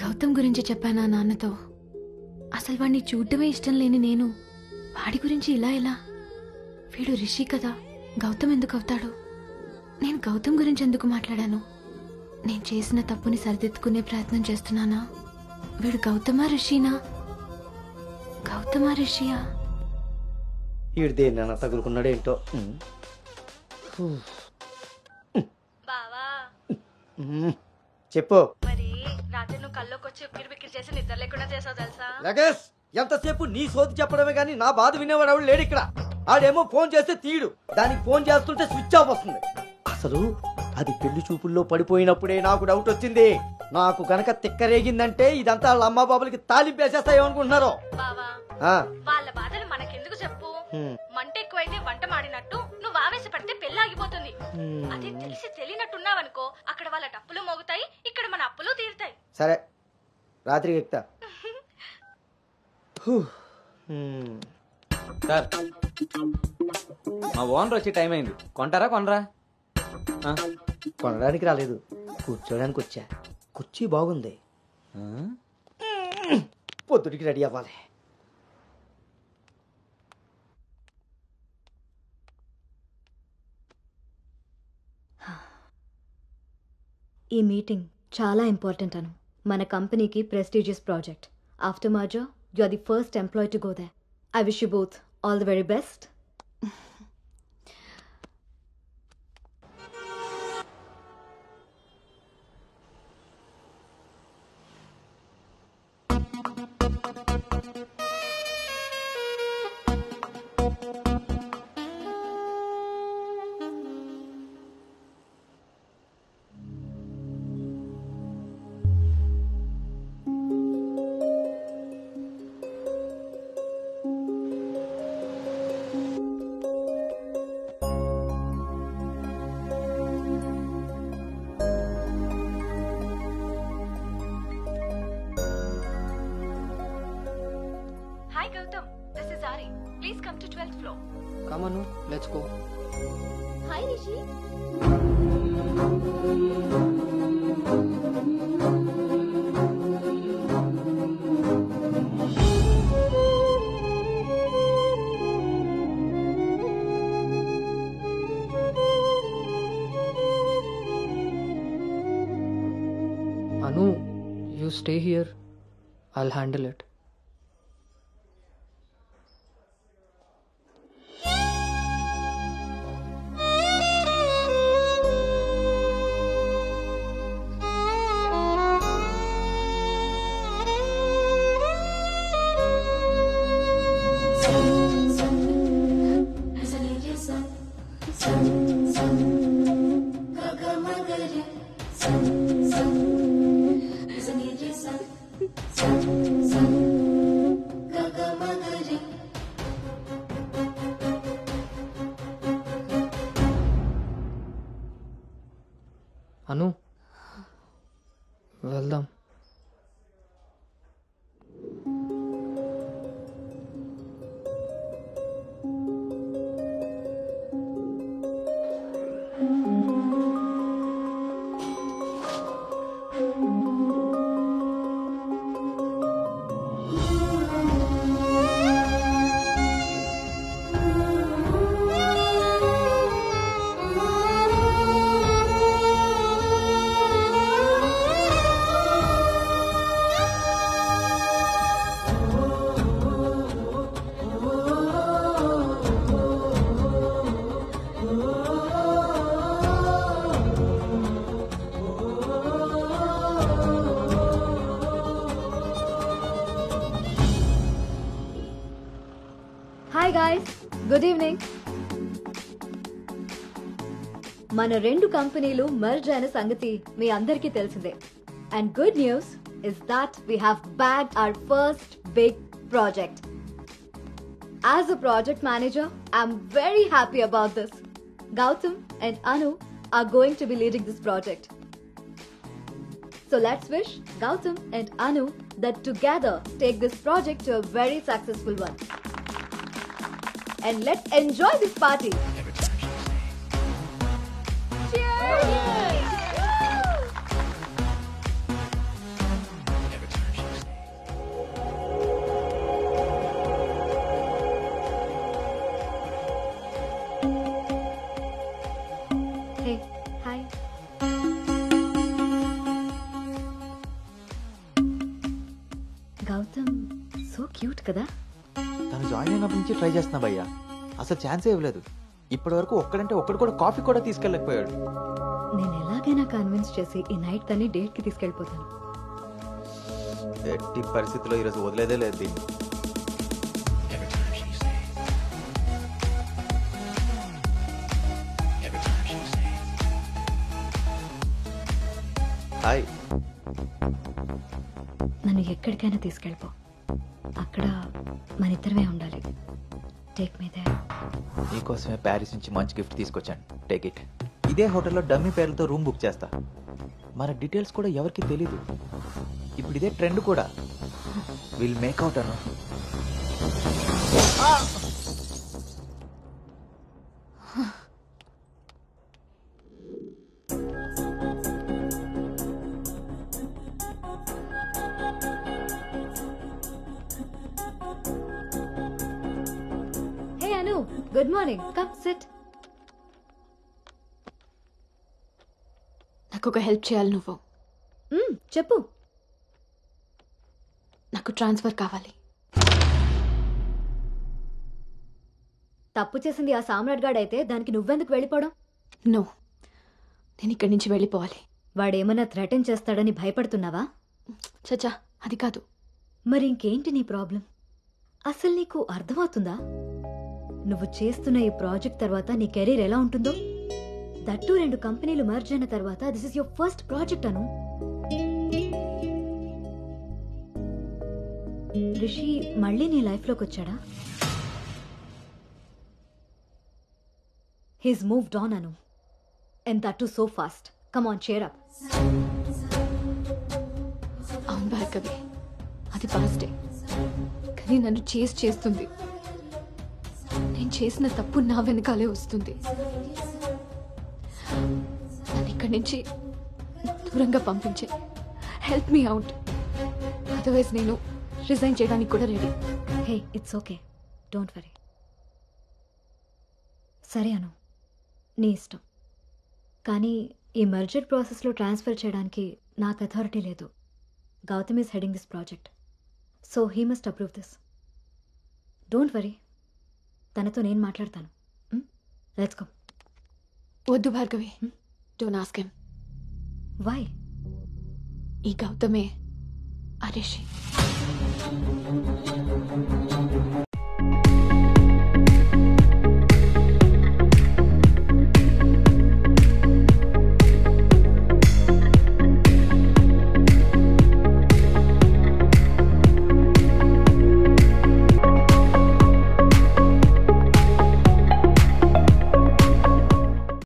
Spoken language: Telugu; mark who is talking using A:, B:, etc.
A: గౌతమ్ గురించి చెప్పానా నాన్నతో? అసలు వాడిని చూడటమే ఇష్టం లేని నేను వాడి గురించి ఇలా ఎలా? వీడు రిషి కదా, గౌతమ్ ఎందుకు అవుతాడు? నేను గౌతమ్ గురించి ఎందుకు మాట్లాడాను? నేను చేసిన తప్పుని సరిదిద్దుకునే ప్రయత్నం చేస్తున్నానా? వీడు గౌతమా రిషినా? గౌతమా రిషియా?
B: వీడు దేన్నైనా తగులుకున్నాడేంటో. చెప్పు.
A: మరి రాత్రి నువ్వు కల్లోకి వచ్చి ఉక్కిరి బిక్కిరి చేసి నిద్ర లేకుండా చేసావు తెలుసా?
B: లగేష్, ఎంతసేపు నీ సోది చెప్పడమే గానీ నా బాధ వినేవాడు ఎవడు లేడు ఇక్కడ. ఆడేమో ఫోన్ చేస్తే తీయడు, దానికి ఫోన్ చేస్తుంటే స్విచ్ ఆఫ్ వస్తుంది. అసలు అది పెళ్లి చూపుల్లో పడిపోయినప్పుడే నాకు డౌట్ వచ్చింది. నాకు గనక తిక్కరేగిందంటే ఇదంతా వాళ్ళ అమ్మా బాబులకి తాలింపేసేస్తాయో అనుకుంటున్నారు.
A: వాళ్ళ బాధలు మనకెందుకు చెప్పు? మంట ఎక్కువైతే వంట మాడినట్టు నువ్వు ఆవేశపడితే పెళ్లి ఆగిపోతుంది. అదే తెలిసి తెలియనట్టున్నావనుకో, అక్కడ వాళ్ళ డప్పులు మోగుతాయి, ఇక్కడ మన అప్పులు తీరుతాయి.
B: సరే, రాత్రికి ఎక్కుతా.
C: సార్, మా ఓనర్ వచ్చే టైం అయింది. కొంటారా కొనరా?
B: కొనడానికి రాలేదు, కూర్చోడానికి వచ్చా. కుర్చీ బాగుంది, పొద్దుటికి రెడీ అవ్వాలి.
D: ఈ మీటింగ్ చాలా ఇంపార్టెంట్ అను. మన కంపెనీకి prestigious project. After merger you are the first employee to go there. I wish you both all the very best.
A: Hi Gautam, this is Ari. Please come to 12th floor.
B: Come on, let's go.
D: Hi Rishi.
E: Anu, you stay here. I'll handle it. అను, వెళ్దాం.
D: Hi guys, good evening. మన రెండు కంపెనీలు మర్జ్ అయిన సంగతి మీ అందరికీ తెలిసిందే. And good news is that we have bagged our first big project. As a project manager, I'm very happy about this. Gautam and Anu are going to be leading this project. So let's wish Gautam and Anu that together take this project to a very successful one. And let's enjoy this party. Cheers! Hey, hi. Gautam so cute కదా.
C: తను జాయిన్ అయినప్పటి నుంచి ట్రై చేస్తున్నా భయ్యా, అసలు ఛాన్సే ఇవ్వలేదు. ఇప్పటి వరకు ఒక్కడంటే ఒక్కడు కూడా కాఫీ కూడా తీసుకెళ్ళకపోయాడు.
D: నేను ఎలాగైనా కన్విన్స్ చేసి ఈ నైట్ తన్ని డేట్ కి తీసుకెళ్ళిపోతాను.
C: ఎట్టి పరిస్థితుల్లో ఈరోజు వదిలేదే లేదు దీన్ని. హాయ్.
D: నన్ను ఎక్కడికైనా తీసుకెళ్ళిపో, అక్కడ మన ఇద్దరమే ఉండాలి. Take me there.
C: నీకోసమే ప్యారిస్ నుంచి మంచి గిఫ్ట్ తీసుకొచ్చాను, టేక్ ఇట్. ఇదే హోటల్లో డమ్మీ పేర్లతో రూమ్ బుక్ చేస్తా. మన డీటెయిల్స్ కూడా ఎవరికి తెలీదు. ఇప్పుడు ఇదే ట్రెండ్ కూడా. Will make out Anu.
D: Hey Anu, good morning. Come sit.
A: నాకు ఒక హెల్ప్ చేయాలి నువ్వు.
D: చెప్పు.
A: నాకు ట్రాన్స్ఫర్ కావాలి.
D: తప్పు చేసింది ఆ సామ్రాట్ గాడు అయితే దానికి నువ్వెందుకు వెళ్ళిపోవడం?
A: నో, నేను ఇక్కడి నుంచి వెళ్ళిపోవాలి.
D: వాడేమన్నా థ్రెటన్ చేస్తాడని భయపడుతున్నావా?
A: చచ్చా, అది కాదు.
D: మరి ఇంకేంటి నీ ప్రాబ్లం? అసలు నీకు అర్థమవుతుందా? నువ్వు చేస్తున్న ఈ ప్రాజెక్ట్ తర్వాత నీ కెరీర్ ఎలా ఉంటుందో? దట్టు 2 కంపెనీలు మర్జ్ అయిన తర్వాత this is your first project Anu. Rishi మళ్ళీ నీ లైఫ్లోకి వచ్చాడా? He's moved on Anu. And that so fast. Come on, cheer up.
A: అవును భార్గవి, అది పాస్టే. కానీ నన్ను చేస్తుంది. నేను చేసిన తప్పు నా వెనకాలే వస్తుంది. నన్ను ఇక్కడి నుంచి దూరంగా పంపించే. Help me out. అదర్వైజ్ నేను రిజైన్ చేయడానికి కూడా ready.
D: Hey, it's okay, don't worry. సరే అను, నీ ఇష్టం. కానీ ఈ మర్జర్ ప్రాసెస్లో ట్రాన్స్ఫర్ చేయడానికి నాకు అథారిటీ లేదు. Gautam is heading this project, so he must approve this. Don't worry, తనతో నేను మాట్లాడతాను. Let's go.
A: వద్దు Bhargavi, don't ask him.
D: Why?
A: ఈ గౌతమే ఆ రిషి.